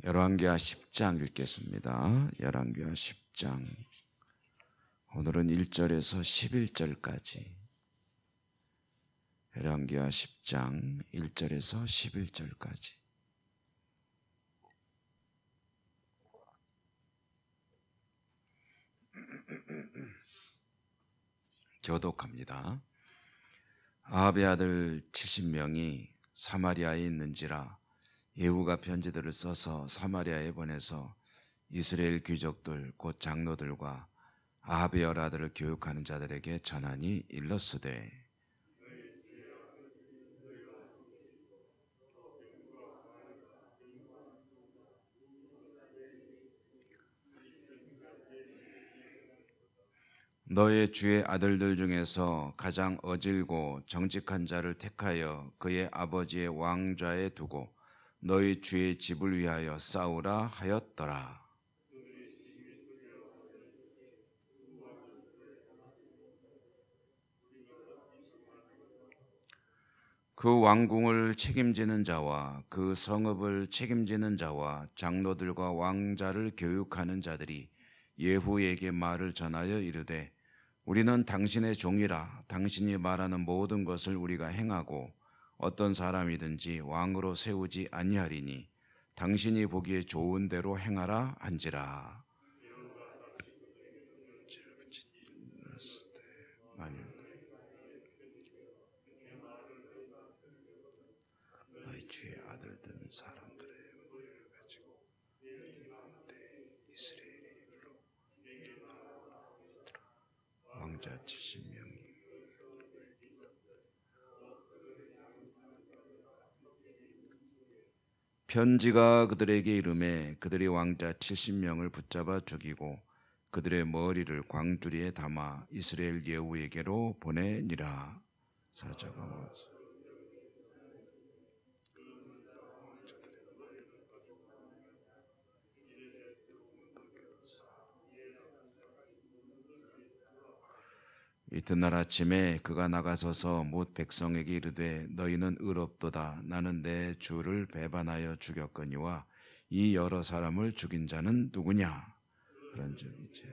열왕기하 10장 읽겠습니다. 열왕기하 10장. 오늘은 1절에서 11절까지. 열왕기하 10장 1절에서 11절까지. 교독합니다. 아합의 아들 70명이 사마리아에 있는지라 예후가 편지들을 써서 사마리아에 보내서 이스라엘 귀족들 곧 장로들과 아합의 여러 아들을 교육하는 자들에게 전하니 일렀으되 너의 주의 아들들 중에서 가장 어질고 정직한 자를 택하여 그의 아버지의 왕좌에 두고 너희 주의 집을 위하여 싸우라 하였더라. 그 왕궁을 책임지는 자와 그 성읍을 책임지는 자와 장로들과 왕자를 교육하는 자들이 예후에게 말을 전하여 이르되 우리는 당신의 종이라 당신이 말하는 모든 것을 우리가 행하고 어떤 사람이든지 왕으로 세우지 아니하리니 당신이 보기에 좋은 대로 행하라 한지라. 너희 주의 아들 된 사람들의 머리를 가지고 이스라엘의 입으로 왕자 70명이 편지가 그들에게 이르매 그들이 왕자 70명을 붙잡아 죽이고 그들의 머리를 광주리에 담아 이스라엘 예후에게로 보내니라. 사자가 와서 이튿날 아침에 그가 나가서서 뭇 백성에게 이르되 너희는 의롭도다. 나는 내 주를 배반하여 죽였거니와 이 여러 사람을 죽인 자는 누구냐? 그런 적이 있지.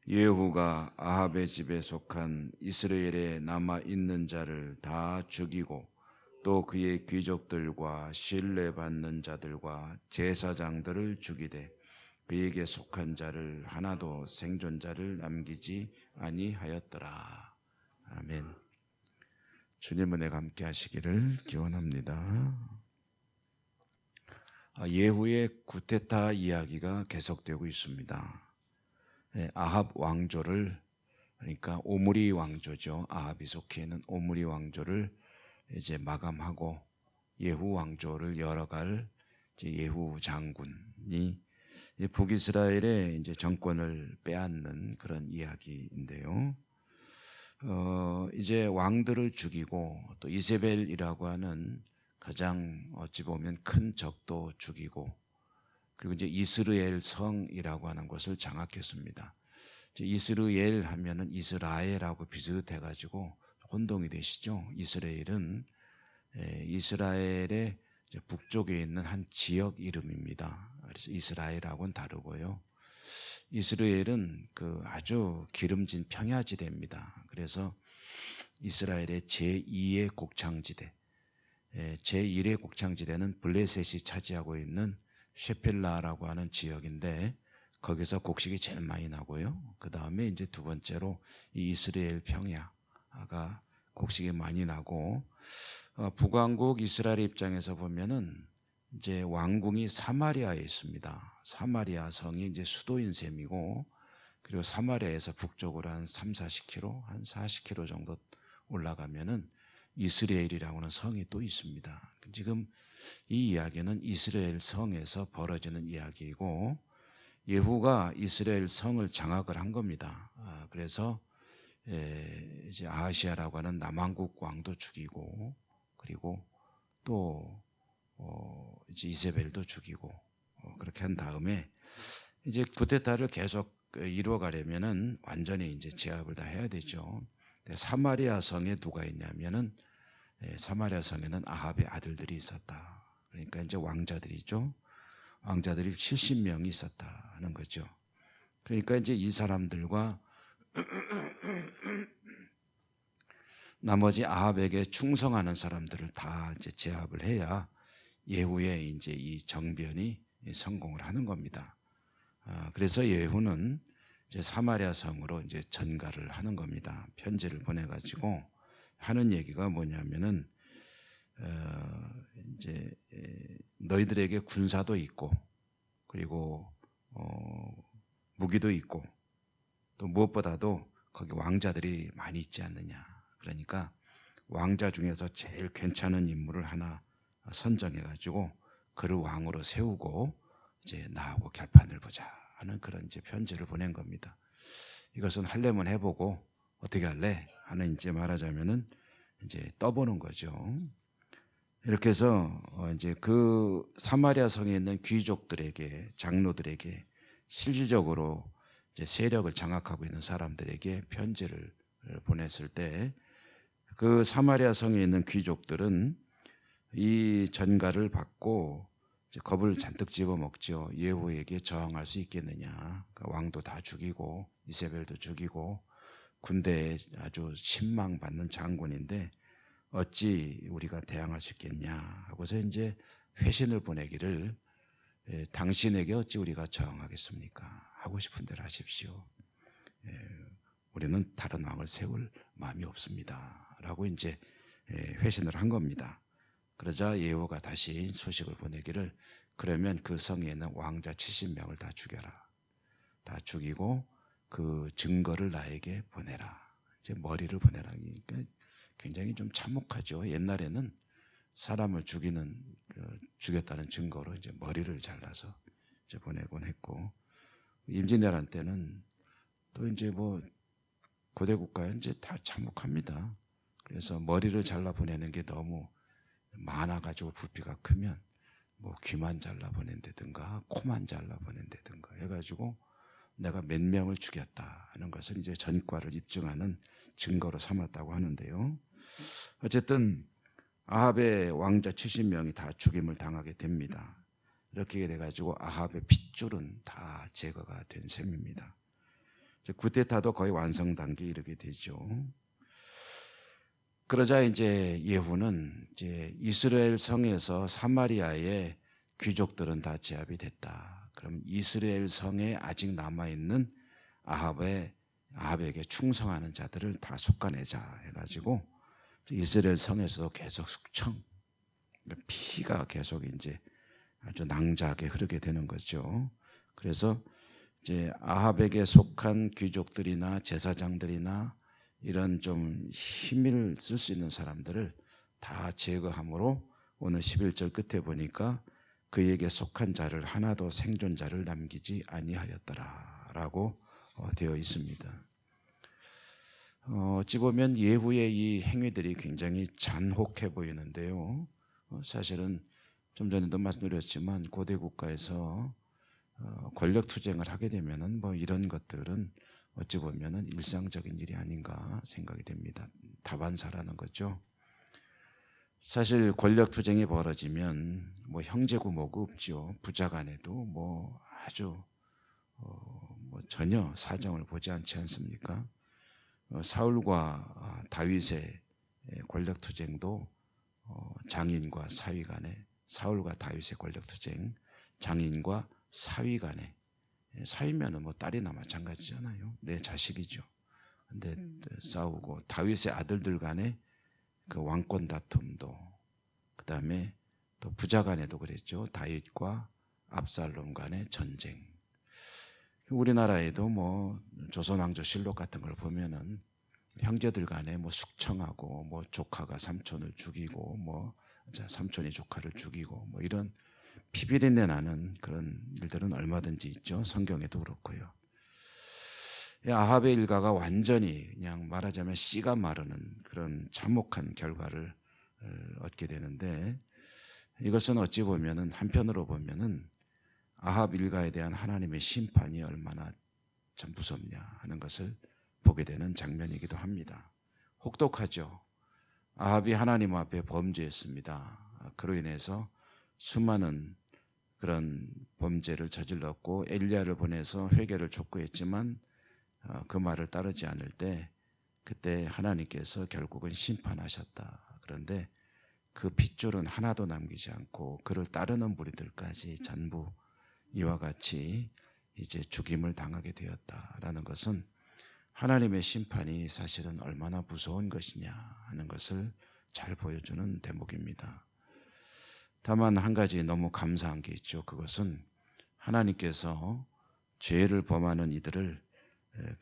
예후가 아합의 집에 속한 이스라엘에 남아 있는 자를 다 죽이고 또 그의 귀족들과 신뢰받는 자들과 제사장들을 죽이되 그에게 속한 자를 하나도 생존자를 남기지 아니하였더라. 아멘. 주님 은혜가 함께 하시기를 기원합니다. 예후의 구테타 이야기가 계속되고 있습니다. 아합 왕조를, 그러니까 오므리 왕조죠. 아합이 속해 있는 오므리 왕조를 이제 마감하고 예후 왕조를 열어갈 예후 장군이 북이스라엘의 이제 정권을 빼앗는 그런 이야기인데요. 이제 왕들을 죽이고 또 이세벨이라고 하는 가장 어찌 보면 큰 적도 죽이고 그리고 이제 이스라엘 성이라고 하는 것을 장악했습니다. 이스라엘 하면은 이스라엘하고 비슷해가지고 혼동이 되시죠. 이스라엘은 이스라엘의 북쪽에 있는 한 지역 이름입니다. 그래서 이스라엘하고는 다르고요. 이스라엘은 그 아주 기름진 평야지대입니다. 그래서 이스라엘의 제2의 곡창지대, 제1의 곡창지대는 블레셋이 차지하고 있는 셰펠라라고 하는 지역인데 거기서 곡식이 제일 많이 나고요. 그 다음에 이제 두 번째로 이 이스라엘 평야가 곡식이 많이 나고 북왕국 이스라엘 입장에서 보면은 이제 왕궁이 사마리아에 있습니다. 사마리아 성이 이제 수도인 셈이고 그리고 사마리아에서 북쪽으로 한 30-40km, 한 40km 정도 올라가면은 이스라엘이라고 하는 성이 또 있습니다. 지금 이 이야기는 이스라엘 성에서 벌어지는 이야기이고 예후가 이스라엘 성을 장악을 한 겁니다. 그래서 이제 아하시아라고 하는 남왕국 왕도 죽이고 그리고 또 이제 이세벨도 죽이고 그렇게 그렇게 한 다음에 이제 쿠데타를 계속 이루어가려면은 완전히 이제 제압을 다 해야 되죠. 사마리아 성에 누가 있냐면은 사마리아 성에는 아합의 아들들이 있었다. 그러니까 이제 왕자들이죠. 왕자들이 70명이 있었다 하는 거죠. 그러니까 이제 이 사람들과 나머지 아합에게 충성하는 사람들을 다 이제 제압을 해야 예후의 이제 이 정변이 성공을 하는 겁니다. 그래서 예후는 이제 사마리아 성으로 이제 전가를 하는 겁니다. 편지를 보내가지고 하는 얘기가 뭐냐면은 이제 너희들에게 군사도 있고 그리고 무기도 있고 또 무엇보다도 거기 왕자들이 많이 있지 않느냐. 그러니까 왕자 중에서 제일 괜찮은 인물을 하나 선정해가지고 그를 왕으로 세우고 이제 나하고 결판을 보자 하는 그런 이제 편지를 보낸 겁니다. 이것은 할래면 해보고 어떻게 할래 하는 이제 말하자면은 이제 떠보는 거죠. 이렇게 해서 이제 그 사마리아 성에 있는 귀족들에게 장로들에게 실질적으로 이제 세력을 장악하고 있는 사람들에게 편지를 보냈을 때 그 사마리아 성에 있는 귀족들은 이 전가를 받고 이제 겁을 잔뜩 집어먹죠. 예후에게 저항할 수 있겠느냐. 그러니까 왕도 다 죽이고 이세벨도 죽이고 군대에 아주 신망받는 장군인데 어찌 우리가 대항할 수 있겠냐 하고서 이제 회신을 보내기를 당신에게 어찌 우리가 저항하겠습니까? 하고 싶은 대로 하십시오. 우리는 다른 왕을 세울 마음이 없습니다. 라고 이제 회신을 한 겁니다. 그러자 예후가 다시 소식을 보내기를 그러면 그 성에 있는 왕자 70명을 다 죽여라. 다 죽이고 그 증거를 나에게 보내라. 이제 머리를 보내라. 그러니까 굉장히 좀 참혹하죠. 옛날에는 사람을 죽였다는 증거로 이제 머리를 잘라서 이제 보내곤 했고 임진왜란 때는 또 이제 뭐 고대 국가에 이제 다 참혹합니다. 그래서 머리를 잘라 보내는 게 너무 많아가지고 부피가 크면 뭐 귀만 잘라 보낸다든가 코만 잘라 보낸다든가 해가지고 내가 몇 명을 죽였다 하는 것을 이제 전과를 입증하는 증거로 삼았다고 하는데요. 어쨌든 아합의 왕자 70명이 다 죽임을 당하게 됩니다. 이렇게 돼가지고 아합의 핏줄은 다 제거가 된 셈입니다. 쿠데타도 거의 완성 단계에 이르게 되죠. 그러자 이제 예후는 이제 이스라엘 성에서 사마리아의 귀족들은 다 제압이 됐다. 그럼 이스라엘 성에 아직 남아있는 아합에게 충성하는 자들을 다 솎아내자 해가지고 이스라엘 성에서도 계속 숙청, 피가 계속 이제 아주 낭자하게 흐르게 되는 거죠. 그래서 이제 아합에게 속한 귀족들이나 제사장들이나 이런 좀 힘을 쓸 수 있는 사람들을 다 제거함으로 오늘 11절 끝에 보니까 그에게 속한 자를 하나도 생존자를 남기지 아니하였더라 라고 되어 있습니다. 어찌 보면 예후의 이 행위들이 굉장히 잔혹해 보이는데요. 사실은 좀 전에도 말씀드렸지만 고대 국가에서 권력 투쟁을 하게 되면은 뭐 이런 것들은 어찌 보면은 일상적인 일이 아닌가 생각이 됩니다. 다반사라는 거죠. 사실 권력 투쟁이 벌어지면 뭐 형제 고모가 없죠. 부자 간에도 뭐 아주 뭐 전혀 사정을 보지 않지 않습니까? 사울과 다윗의 권력 투쟁도 장인과 사위 간에, 사울과 다윗의 권력 투쟁, 장인과 사위 간에, 사위면은 뭐 딸이나 마찬가지잖아요. 내 자식이죠. 근데 싸우고 다윗의 아들들 간에 그 왕권 다툼도, 그 다음에 또 부자 간에도 그랬죠. 다윗과 압살롬 간의 전쟁. 우리나라에도 뭐 조선왕조실록 같은 걸 보면은 형제들 간에 뭐 숙청하고 뭐 조카가 삼촌을 죽이고 뭐 삼촌이 조카를 죽이고 뭐 이런 피비린내 나는 그런 일들은 얼마든지 있죠. 성경에도 그렇고요. 아합의 일가가 완전히 그냥 말하자면 씨가 마르는 그런 참혹한 결과를 얻게 되는데 이것은 어찌 보면은 한편으로 보면은 아합 일가에 대한 하나님의 심판이 얼마나 참 무섭냐 하는 것을 보게 되는 장면이기도 합니다. 혹독하죠. 아합이 하나님 앞에 범죄했습니다. 그로 인해서 수많은 그런 범죄를 저질렀고 엘리야를 보내서 회개를 촉구했지만 그 말을 따르지 않을 때 그때 하나님께서 결국은 심판하셨다. 그런데 그 핏줄은 하나도 남기지 않고 그를 따르는 무리들까지 전부 이와 같이 이제 죽임을 당하게 되었다라는 것은 하나님의 심판이 사실은 얼마나 무서운 것이냐 하는 것을 잘 보여주는 대목입니다. 다만 한 가지 너무 감사한 게 있죠. 그것은 하나님께서 죄를 범하는 이들을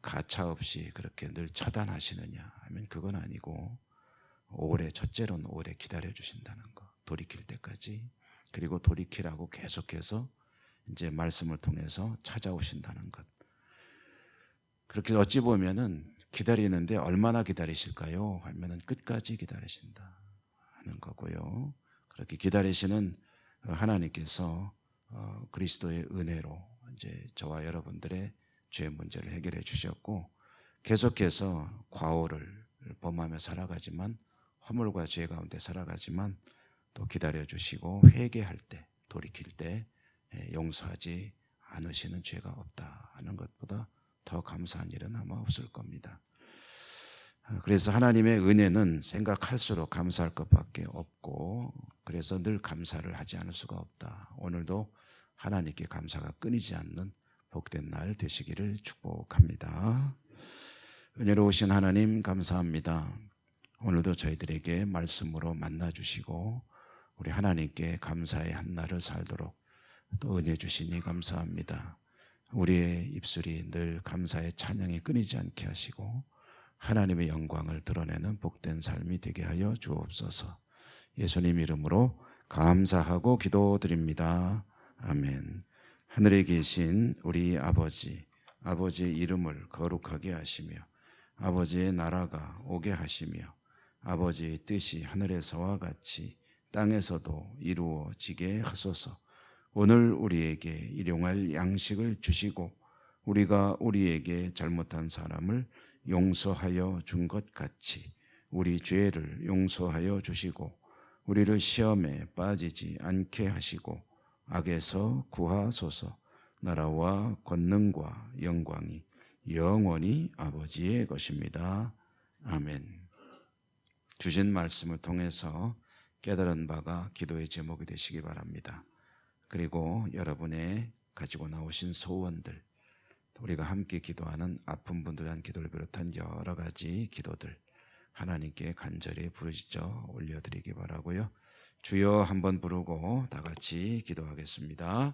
가차없이 그렇게 늘 처단하시느냐 하면 그건 아니고 첫째로는 오래 기다려 주신다는 거, 돌이킬 때까지. 그리고 돌이키라고 계속해서 이제 말씀을 통해서 찾아오신다는 것. 그렇게 어찌 보면은 기다리는데 얼마나 기다리실까요? 하면은 끝까지 기다리신다 하는 거고요. 그렇게 기다리시는 하나님께서 그리스도의 은혜로 이제 저와 여러분들의 죄 문제를 해결해 주셨고, 계속해서 과오를 범하며 살아가지만, 허물과 죄 가운데 살아가지만 또 기다려 주시고 회개할 때, 돌이킬 때 용서하지 않으시는 죄가 없다 하는 것보다 더 감사한 일은 아마 없을 겁니다. 그래서 하나님의 은혜는 생각할수록 감사할 것밖에 없고, 그래서 늘 감사를 하지 않을 수가 없다. 오늘도 하나님께 감사가 끊이지 않는 복된 날 되시기를 축복합니다. 은혜로우신 하나님 감사합니다. 오늘도 저희들에게 말씀으로 만나주시고 우리 하나님께 감사의 한 날을 살도록 또 은혜 주시니 감사합니다. 우리의 입술이 늘 감사의 찬양이 끊이지 않게 하시고 하나님의 영광을 드러내는 복된 삶이 되게 하여 주옵소서. 예수님 이름으로 감사하고 기도드립니다. 아멘. 하늘에 계신 우리 아버지, 아버지의 이름을 거룩하게 하시며 아버지의 나라가 오게 하시며 아버지의 뜻이 하늘에서와 같이 땅에서도 이루어지게 하소서. 오늘 우리에게 일용할 양식을 주시고 우리가 우리에게 잘못한 사람을 용서하여 준 것 같이 우리 죄를 용서하여 주시고 우리를 시험에 빠지지 않게 하시고 악에서 구하소서. 나라와 권능과 영광이 영원히 아버지의 것입니다. 아멘. 주신 말씀을 통해서 깨달은 바가 기도의 제목이 되시기 바랍니다. 그리고 여러분의 가지고 나오신 소원들, 우리가 함께 기도하는 아픈 분들에 대한 기도를 비롯한 여러 가지 기도들 하나님께 간절히 부르짖어 올려드리기 바라고요. 주여 한번 부르고 다 같이 기도하겠습니다.